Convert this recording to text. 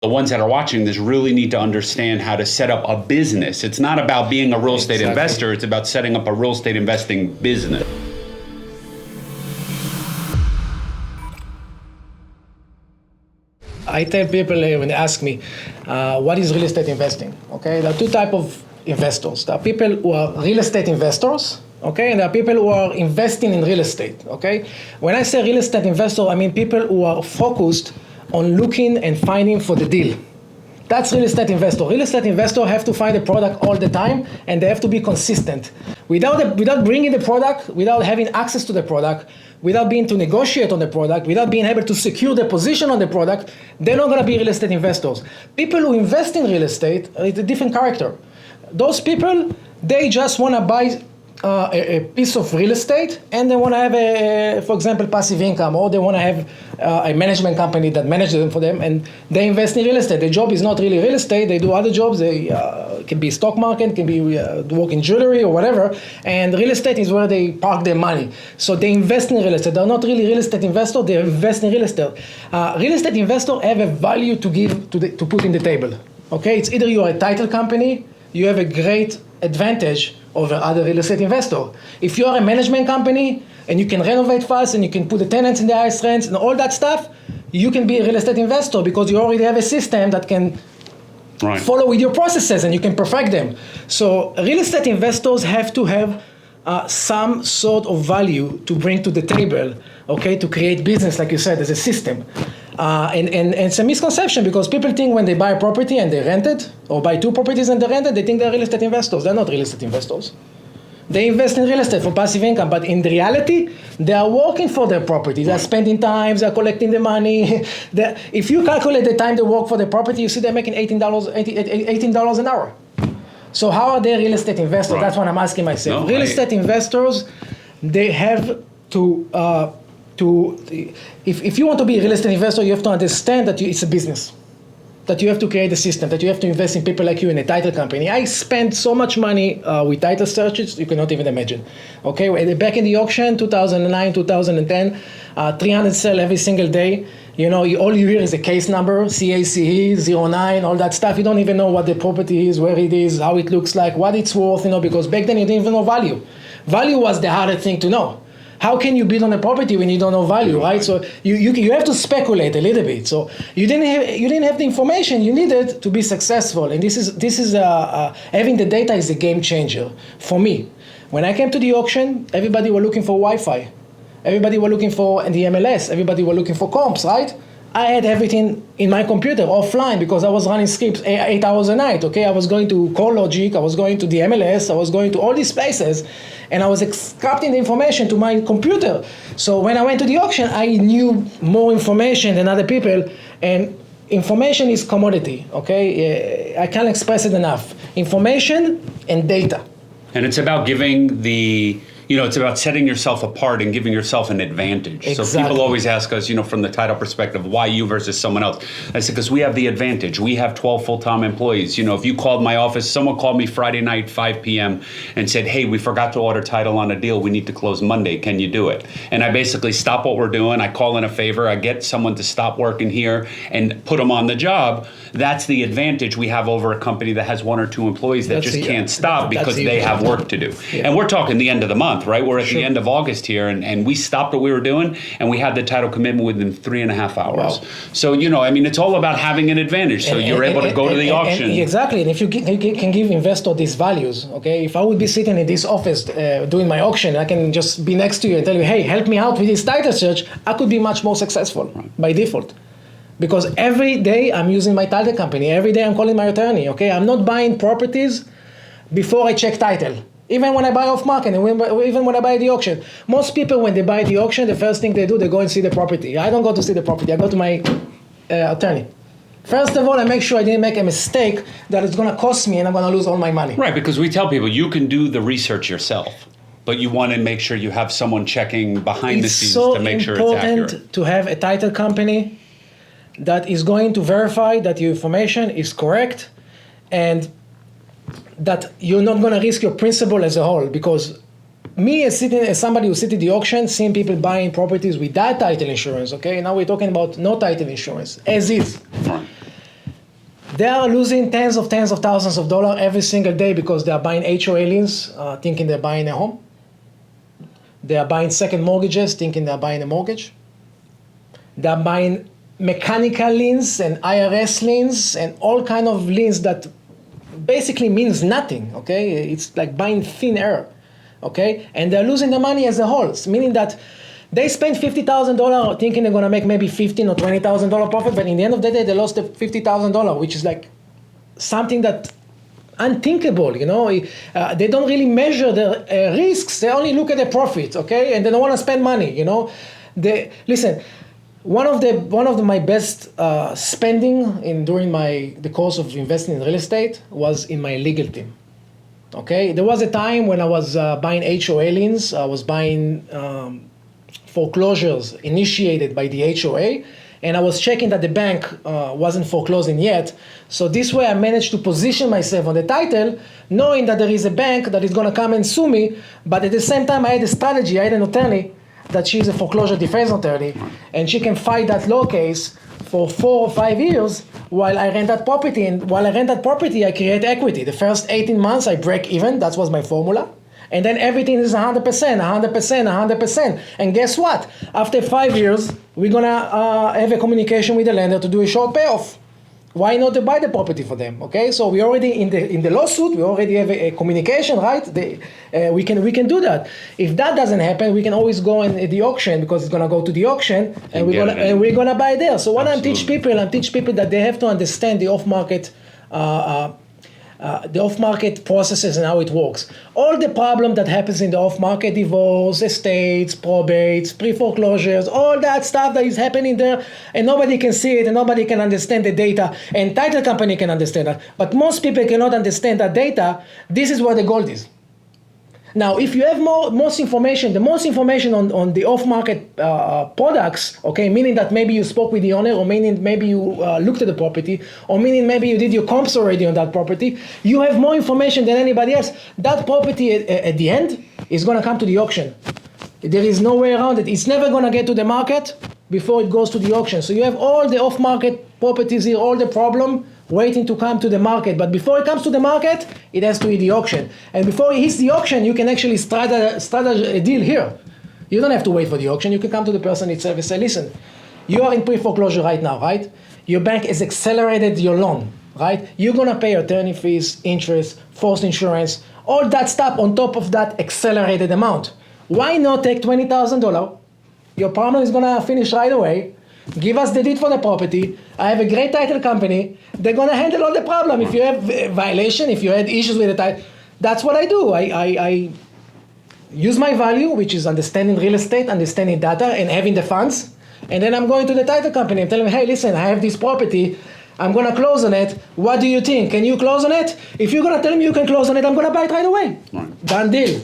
the ones that are watching this really need to understand how to set up a business. It's not about being a real estate investor. It's about setting up a real estate investing business. I tell people when they ask me, what is real estate investing? Okay, there are two types of investors. There are people who are real estate investors, okay, and there are people who are investing in real estate, okay? When I say real estate investor, I mean people who are focused on looking and finding for the deal. That's real estate investor. Real estate investor have to find a product all the time, and they have to be consistent. Without bringing the product, without having access to the product, without being to negotiate on the product, without being able to secure the position on the product, they're not going to be real estate investors. People who invest in real estate are a different character. Those people, they just want to buy a piece of real estate, and they want to have for example, passive income, or they want to have a management company that manages them for them, and they invest in real estate. Their job is not really real estate. They do other jobs. They can be stock market, can be work in jewelry or whatever, and real estate is where they park their money. So they invest in real estate. They're not really real estate investors. They invest in real estate. Real estate investors have a value to give to put in the table. Okay, it's either you are a title company, you have a great advantage over other real estate investor. If you are a management company and you can renovate fast and you can put the tenants in the highest rents and all that stuff, you can be a real estate investor because you already have a system that can follow with your processes and you can perfect them. So real estate investors have to have some sort of value to bring to the table, okay, to create business, like you said, as a system. And it's a misconception because people think when they buy a property and they rent it, or buy two properties and they rent it, they think they're real estate investors. They're not real estate investors. They invest in real estate for passive income, but in reality, they are working for their property. They're spending time, they're collecting the money. If you calculate the time they work for the property, you see they're making $18 an hour. So how are they real estate investors? Right. That's what I'm asking myself. Real estate investors, they have to if you want to be a real estate investor, you have to understand that it's a business, that you have to create a system, that you have to invest in people like you in a title company. I spent so much money with title searches, you cannot even imagine. Okay, back in the auction, 2009, 2010, 300 sell every single day. You know, all you hear is a case number, CACE, 09, all that stuff. You don't even know what the property is, where it is, how it looks like, what it's worth, because back then you didn't even know value. Value was the hardest thing to know. How can you bid on a property when you don't know value, right? So you have to speculate a little bit. So you didn't have the information you needed to be successful. And this is having the data is a game changer for me. When I came to the auction, everybody were looking for Wi-Fi. Everybody were looking for the MLS. Everybody were looking for comps, right? I had everything in my computer offline because I was running scripts 8 hours a night, okay? I was going to CoreLogic, I was going to the MLS, I was going to all these places, and I was extracting the information to my computer. So when I went to the auction, I knew more information than other people, and information is commodity, okay? I can't express it enough. Information and data. And it's about giving it's about setting yourself apart and giving yourself an advantage. Exactly. So people always ask us, from the title perspective, why you versus someone else? I said, because we have the advantage. We have 12 full-time employees. If you called my office, someone called me Friday night, 5 p.m. and said, hey, we forgot to order title on a deal. We need to close Monday. Can you do it? And I basically stop what we're doing. I call in a favor. I get someone to stop working here and put them on the job. That's the advantage we have over a company that has 1 or 2 employees that can't stop because they have work to do. Yeah. And we're talking the end of the month, right? We're at the end of August here, and we stopped what we were doing, and we had the title commitment within 3.5 hours. Wow. So, it's all about having an advantage. So you're able to go to the auction. Exactly. And if you can give investor these values, okay? If I would be sitting in this office doing my auction, I can just be next to you and tell you, hey, help me out with this title search, I could be much more successful by default. Because every day I'm using my title company. Every day I'm calling my attorney, okay? I'm not buying properties before I check title. Even when I buy off market, and even when I buy the auction. Most people, when they buy the auction, the first thing they do, they go and see the property. I don't go to see the property. I go to my attorney. First of all, I make sure I didn't make a mistake that is going to cost me and I'm going to lose all my money. Right, because we tell people you can do the research yourself, but you want to make sure you have someone checking behind the scenes to make sure it's accurate. It's so important to have a title company that is going to verify that your information is correct and that you're not going to risk your principal as a whole. Because me as somebody who sits at the auction, seeing people buying properties without title insurance, okay? Now we're talking about no title insurance, as is. They are losing tens of thousands of dollars every single day because they are buying HOA liens, thinking they're buying a home. They are buying second mortgages, thinking they're buying a mortgage. They are buying mechanical liens and IRS liens and all kind of liens that basically means nothing, okay? It's like buying thin air, okay? And they're losing the money as a whole, meaning that they spent $50,000 thinking they're gonna make maybe $15,000 or $20,000 profit, but in the end of the day, they lost the $50,000, which is like something that unthinkable, you know? They don't really measure the risks, they only look at the profit, okay? And they don't wanna spend money, you know? Listen, one of my best spending during the course of investing in real estate was in my legal team. Okay, there was a time when I was buying HOA liens. I was buying foreclosures initiated by the HOA, and I was checking that the bank wasn't foreclosing yet. So this way, I managed to position myself on the title, knowing that there is a bank that is going to come and sue me. But at the same time, I had a strategy. I had an attorney that she's a foreclosure defense attorney, and she can fight that law case for 4 or 5 years while I rent that property. And while I rent that property, I create equity. The first 18 months, I break even. That was my formula. And then everything is 100%, 100%, 100%. And guess what? After 5 years, we're going to have a communication with the lender to do a short payoff. Why not to buy the property for them? Okay, so we already in the lawsuit, we already have a communication, right? We can do that. If that doesn't happen, we can always go in the auction, because it's gonna go to the auction, and we're gonna buy there. So what I teach people that they have to understand the off-market processes and how it works. All the problem that happens in the off-market, divorce, estates, probates, pre-foreclosures, all that stuff that is happening there, and nobody can see it, and nobody can understand the data, and title company can understand that. But most people cannot understand that data. This is where the gold is. Now, if you have the most information on the off-market products, okay, meaning that maybe you spoke with the owner, or meaning maybe you looked at the property, or meaning maybe you did your comps already on that property, you have more information than anybody else. That property at the end is going to come to the auction. There is no way around it. It's never going to get to the market before it goes to the auction. So you have all the off-market properties here, all the problem waiting to come to the market. But before it comes to the market, it has to hit the auction. And before it hits the auction, you can actually start a deal here. You don't have to wait for the auction. You can come to the person itself and say, listen, you are in pre-foreclosure right now, right? Your bank has accelerated your loan, right? You're going to pay attorney fees, interest, forced insurance, all that stuff on top of that accelerated amount. Why not take $20,000? Your problem is going to finish right away. Give us the deed for the property. I have a great title company. They're going to handle all the problem. If you have a violation, if you had issues with the title, that's what I do. I use my value, which is understanding real estate, understanding data, and having the funds. And then I'm going to the title company and telling them, hey, listen, I have this property. I'm going to close on it. What do you think? Can you close on it? If you're going to tell me you can close on it, I'm going to buy it right away. Right. Done deal.